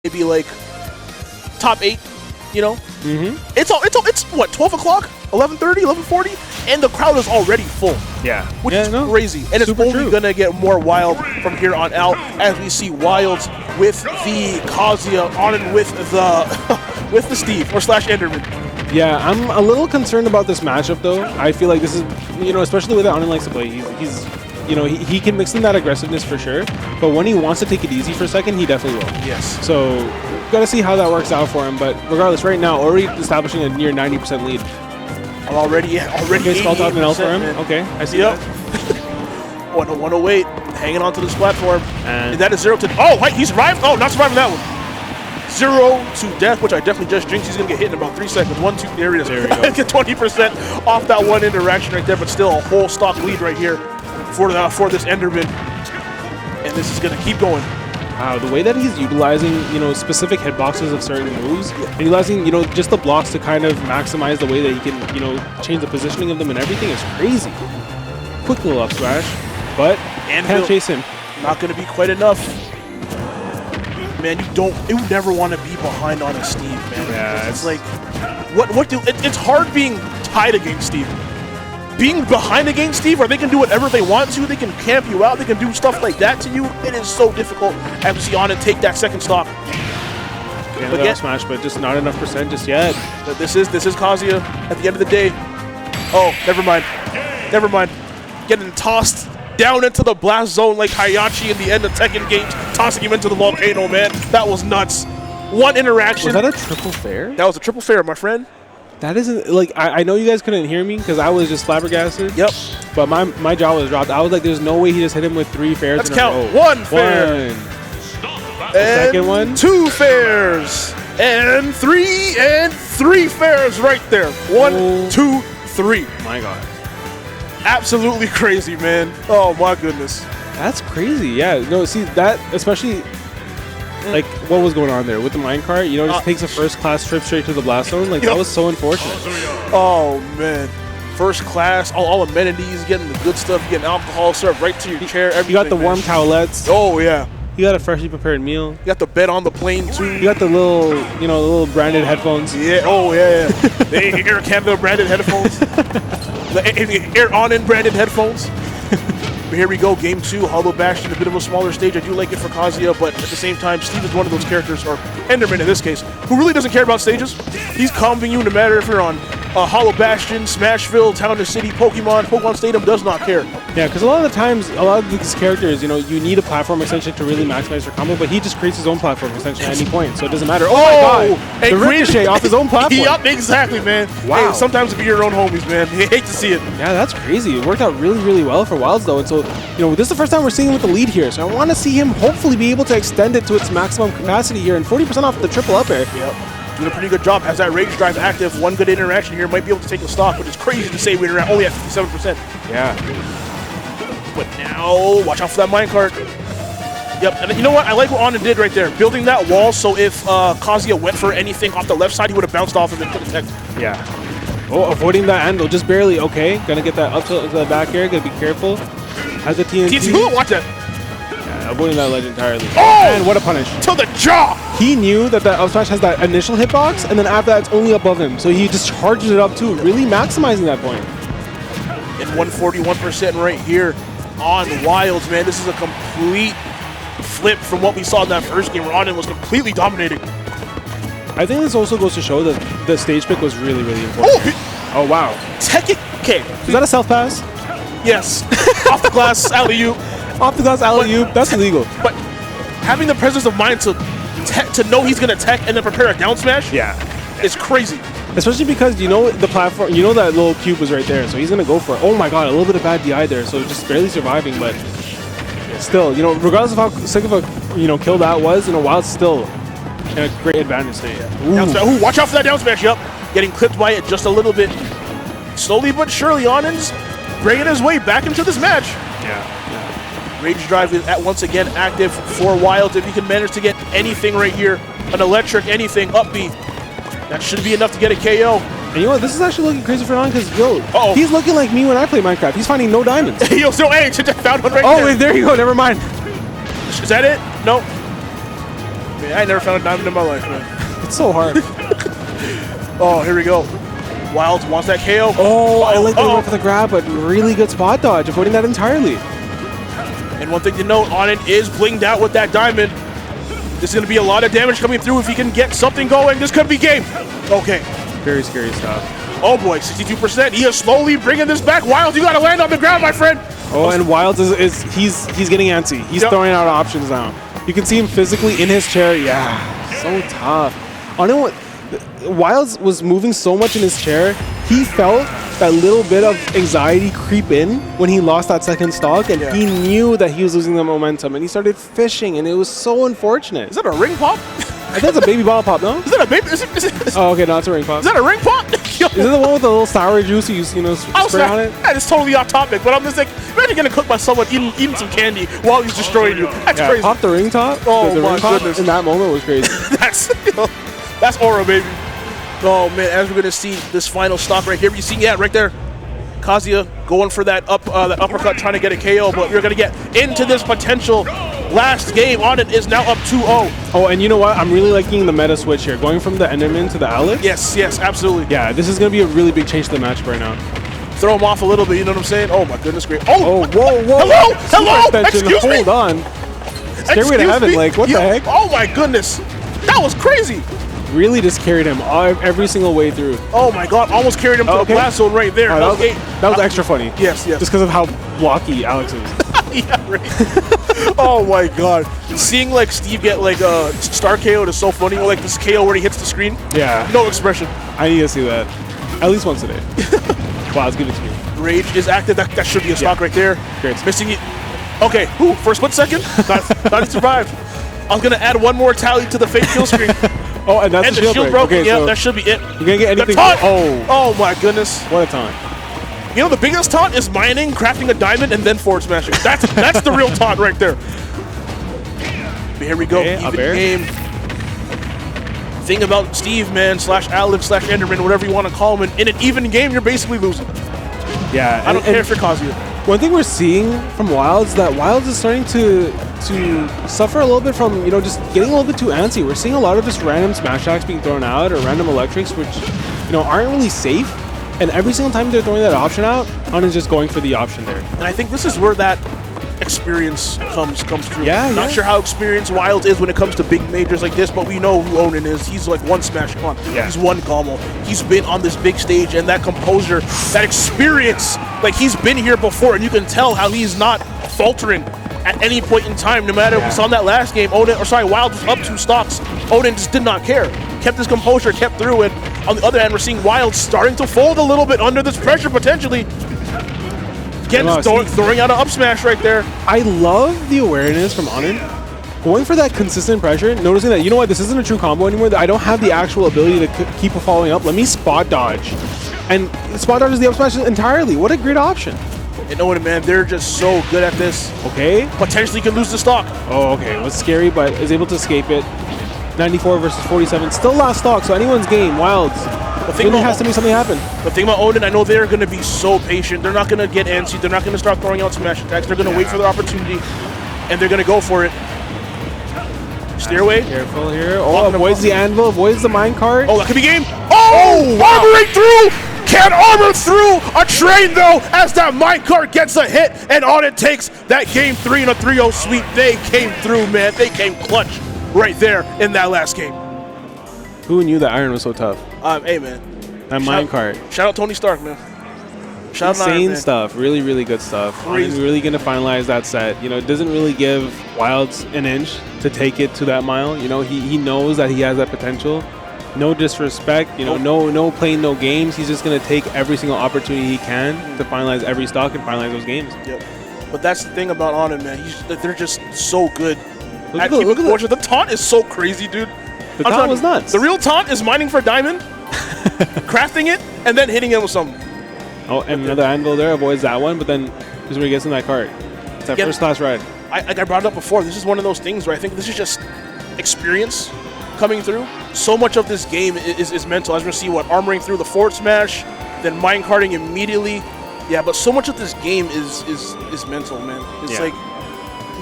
maybe like top 8, you know? Mm-hmm. It's what, 12 o'clock, 11:30, 11:40, and the crowd is already full. Yeah, which is crazy, and it's only gonna get more wild from here on out as we see Wildz with the Kazuya, Onin with the with the Steve or slash Enderman. Yeah, I'm a little concerned about this matchup though. I feel like this is, you know, especially with how Onin likes to play. He's you know, he can mix in that aggressiveness for sure, but when he wants to take it easy for a second, he definitely will. Yes. So, gotta see how that works out for him, but regardless, right now, already establishing a near 90% lead. Already Okay, spelled out an L for him. Man. Okay, I see that. 108, hanging onto this platform. And that is 0 to... Oh, wait, he survived? Oh, not surviving that one. 0 to death, which I definitely just jinxed. He's going to get hit in about 3 seconds. 1, 2, there he is. There we go. Get 20% off that one interaction right there, but still a whole stock lead right here for this Enderman. And this is going to keep going. Wow, the way that he's utilizing, you know, specific hitboxes of certain moves, and utilizing, you know, just the blocks to kind of maximize the way that he can, you know, change the positioning of them and everything is crazy. Quick little up smash, but can't chase him. Not going to be quite enough. Man, you never want to be behind on a Steve, man. Yeah, it's like, it's hard being tied against Steve. Being behind against Steve, where they can do whatever they want to, they can camp you out, they can do stuff like that to you, it is so difficult as we see Onin take that second stock. Yeah, but smash, but just not enough percent just yet. But this is Kazuya at the end of the day. Oh, never mind. Never mind. Getting tossed down into the blast zone like Hayachi in the end of Tekken games, tossing him into the volcano, man. That was nuts. One interaction. Was that a triple fair? That was a triple fair, my friend. That isn't, like, I know you guys couldn't hear me because I was just flabbergasted. Yep. But my jaw was dropped. I was like, there's no way he just hit him with 3 fairs. Let's count. 1 fair. The second one. 2 fairs. And 3 fairs right there. 1, 2, 3. My God. Absolutely crazy, man. Oh, my goodness. That's crazy. Yeah. No, see, that, especially... like, what was going on there with the minecart? You know, just takes a first-class trip straight to the blast zone. Like, that was so unfortunate. Oh, man. First class, all amenities, getting the good stuff, getting alcohol served right to your chair. Everything, you got the warm towelettes. Oh, yeah. You got a freshly prepared meal. You got the bed on the plane, too. You got the little, you know, the little branded headphones. Yeah. Oh, yeah. The Air Canada branded headphones. The Air Onin branded headphones. But here we go, game 2, Hollow Bastion, a bit of a smaller stage. I do like it for Kazuya, but at the same time, Steve is one of those characters, or Enderman in this case, who really doesn't care about stages. He's comboing you no matter if you're on Hollow Bastion, Smashville, Town to City, Pokemon Stadium, does not care. Yeah, because a lot of the times, a lot of these characters, you know, you need a platform extension to really maximize your combo, but he just creates his own platform extension at any point, so it doesn't matter. Oh my God! The ricochet off his own platform. Yup, exactly, man. Wow. Hey, sometimes be your own homies, man. You hate to see it. Yeah, that's crazy. It worked out really, really well for Wildz, though, and so, you know, this is the first time we're seeing him with the lead here, so I want to see him hopefully be able to extend it to its maximum capacity here, and 40% off the triple up air. Yep. Doing a pretty good job. Has that Rage Drive active. One good interaction here might be able to take a stock, which is crazy to say we're only at 57%. Yeah. But now, watch out for that minecart. Yep, and you know what? I like what Onin did right there. Building that wall so if Kazuya went for anything off the left side, he would have bounced off of it and could have tech. Yeah. Oh, avoiding that angle, just barely. Okay, gonna get that up to the back air. Gotta be careful. Has the TNT. Watch that. Yeah, avoiding that ledge entirely. Oh! And what a punish. To the jaw! He knew that that up smash has that initial hitbox, and then after that, it's only above him. So he just charges it up too, really maximizing that point. And 141% right here on Wildz, man. This is a complete flip from what we saw in that first game where Onin was completely dominating. I think this also goes to show that the stage pick was really, really important. Oh wow. Okay. Is that a self pass? Yes. Off the glass, alley-oop. Off the glass, alley-oop. That's illegal. But having the presence of mind to know he's going to tech and then prepare a down smash, yeah, it's crazy. Especially because you know the platform, you know that little cube was right there, so he's going to go for it. Oh my God, a little bit of bad DI there, so just barely surviving, but still, you know, regardless of how sick of a, you know, kill that was, you know, Wildz still in a great advantage there. Yeah. Ooh, watch out for that down smash, yep. Getting clipped by it just a little bit. Slowly but surely, Onin's bringing his way back into this match. Yeah. Rage Drive is once again active for Wildz. If he can manage to get anything right here, an electric, anything, up B, that should be enough to get a KO. And you know what, this is actually looking crazy for Onin because, yo, he's looking like me when I play Minecraft. He's finding no diamonds. Yo, so, hey, found one right there. Oh, wait, there you go, never mind. Is that it? No. Man, I never found a diamond in my life, man. It's so hard. Oh, here we go. Wildz wants that KO. Oh, I like that he went for the grab, but really good spot dodge, avoiding that entirely. And one thing to note, Onin is blinged out with that diamond. This is going to be a lot of damage coming through if he can get something going. This could be game. Okay. Very scary stuff. Oh boy, 62%. He is slowly bringing this back. Wildz, you got to land on the ground, my friend. Oh, and Wildz he's getting antsy. He's throwing out options now. You can see him physically in his chair. Yeah, so tough. Wildz was moving so much in his chair. He felt that little bit of anxiety creep in when he lost that second stock, and he knew that he was losing the momentum, and he started fishing, and it was so unfortunate. Is that a ring pop? I think that's a baby bottle pop, no? Is that a baby? Is it, oh, okay, no, it's a ring pop. Is that a ring pop? Is it the one with the little sour juice you spray on it? That is totally off topic, but I'm just like, imagine getting cooked by someone eating some candy while he's destroying you. That's crazy. Pop the ring top. Oh the my ring pop goodness. in that moment was crazy. that's aura, baby. Oh man, as we're gonna see this final stock right here, you see, yeah, right there, Kazuya going for that uppercut, trying to get a KO, but we're gonna get into this potential last game. Onin is now up 2-0. Oh, and you know what? I'm really liking the meta switch here, going from the Enderman to the Alex. Yes, absolutely. Yeah, this is gonna be a really big change to the matchup right now. Throw him off a little bit, you know what I'm saying? Oh my goodness, great. Oh, whoa. Hello, excuse me. Hold on. Stairway to heaven, like, what the heck? Oh my goodness, that was crazy. Really just carried him every single way through. Oh my god, almost carried him to the blast zone right there. Right, that was extra funny. Yes. Just because of how blocky Alex is. Yeah, right. Oh my god. Seeing like Steve get like a star KO is so funny. Or like this KO where he hits the screen. Yeah. No expression. I need to see that. At least once a day. Wow, give it to me. Rage is active. That should be a stock right there. Great. Missing it. Okay, for a split second, thought he survived. I was gonna add one more tally to the fake kill screen. Oh, and that's and the shield break. broken. Okay, Yeah, so that should be it. You're gonna get anything. Oh my goodness. What a taunt. You know, the biggest taunt is mining, crafting a diamond, and then forward smashing. That's the real taunt right there. But here we go. Okay, even game. Thing about Steve, man, / Alex / Enderman, whatever you want to call him, in an even game, you're basically losing. Yeah. I don't care if you're Kazuya. One thing we're seeing from Wildz is that Wildz is starting to suffer a little bit from, just getting a little bit too antsy. We're seeing a lot of just random smash attacks being thrown out or random electrics, which, aren't really safe. And every single time they're throwing that option out, Onin's just going for the option there. And I think this is where that experience comes true. Yeah, Not sure how experienced Wildz is when it comes to big majors like this, but we know who Onin is. He's like one Smash Con. Yeah. He's one GOML. He's been on this big stage, and that composure, that experience, like he's been here before, and you can tell how he's not faltering at any point in time, no matter we saw in that last game. Wildz was up 2 stocks. Onin just did not care. Kept his composure, kept through it. On the other hand, we're seeing Wildz starting to fold a little bit under this pressure, potentially. Again, throwing out an up smash right there. I love the awareness from Onin. Going for that consistent pressure, noticing that, this isn't a true combo anymore, that I don't have the actual ability to keep following up. Let me spot dodge. And spot dodge is the up smash entirely. What a great option. And Onin, man, they're just so good at this. Okay. Potentially can lose the stock. Oh, okay. It was scary, but is able to escape it. 94 versus 47. Still last stock, so anyone's game. Wildz. The thing has to be something happen. The thing about Onin, I know they're going to be so patient. They're not going to get antsy. They're not going to start throwing out smash attacks. They're going to wait for their opportunity, and they're going to go for it. Stairway. Careful here. Oh, avoids the anvil, avoids the minecart. Oh, that could be game. Oh, armoring through. Can't armor through a train, though, as that minecart gets a hit, and Onin takes that game 3 in a 3-0 sweep. They came through, man. They came clutch right there in that last game. Who knew that iron was so tough? Hey, man. That minecart. Shout out Tony Stark, man. Shout out Insane stuff. Really, really good stuff. Onin's really going to finalize that set. It doesn't really give Wildz an inch to take it to that mile. He knows that he has that potential. No disrespect. No playing no games. He's just going to take every single opportunity he can to finalize every stock and finalize those games. Yep. But that's the thing about Onin, man. They're just so good. Look at the taunt is so crazy, dude. The taunt was nuts. The real taunt is mining for diamond, crafting it, and then hitting him with something. Oh, and another anvil there avoids that one, but then this is where he gets in that cart. It's that first class ride. I brought it up before. This is one of those things where I think this is just experience coming through. So much of this game is mental. As we're going to see, armoring through the forward smash, then mine carting immediately. Yeah, but so much of this game is mental, man. It's like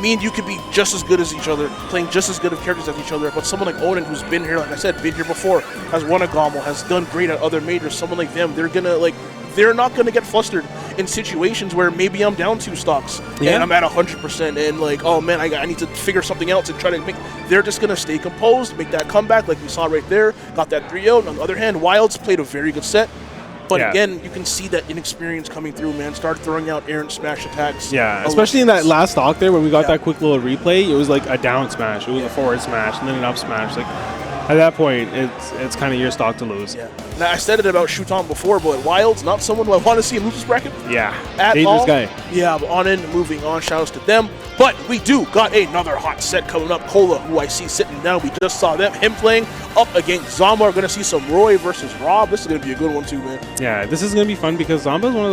me and you could be just as good as each other, playing just as good of characters as each other, but someone like Onin, who's been here, like I said, been here before, has won a GOML, has done great at other majors, someone like them, they're not gonna get flustered in situations where maybe I'm down 2 stocks and I'm at 100% and like, oh man, I need to figure something out to try to make. They're just gonna stay composed, make that comeback like we saw right there, got that 3-0. On the other hand, Wildz played a very good set. But again, you can see that inexperience coming through, man. Start throwing out errant smash attacks. Yeah, especially in that last stock there when we got that quick little replay, it was like a down smash. It was a forward smash and then an up smash. Like, at that point, it's kind of your stock to lose. Yeah. Now, I said it about Shuton before, but Wildz, not someone who I want to see in losers bracket. Yeah. At dangerous all. guy. Yeah, but Onin, moving on. Shoutouts to them. But we do got another hot set coming up. Cola, who I see sitting down. We just saw him playing up against Zama. We're going to see some Roy versus Rob. This is going to be a good one too, man. Yeah, this is going to be fun because Zamba is one of those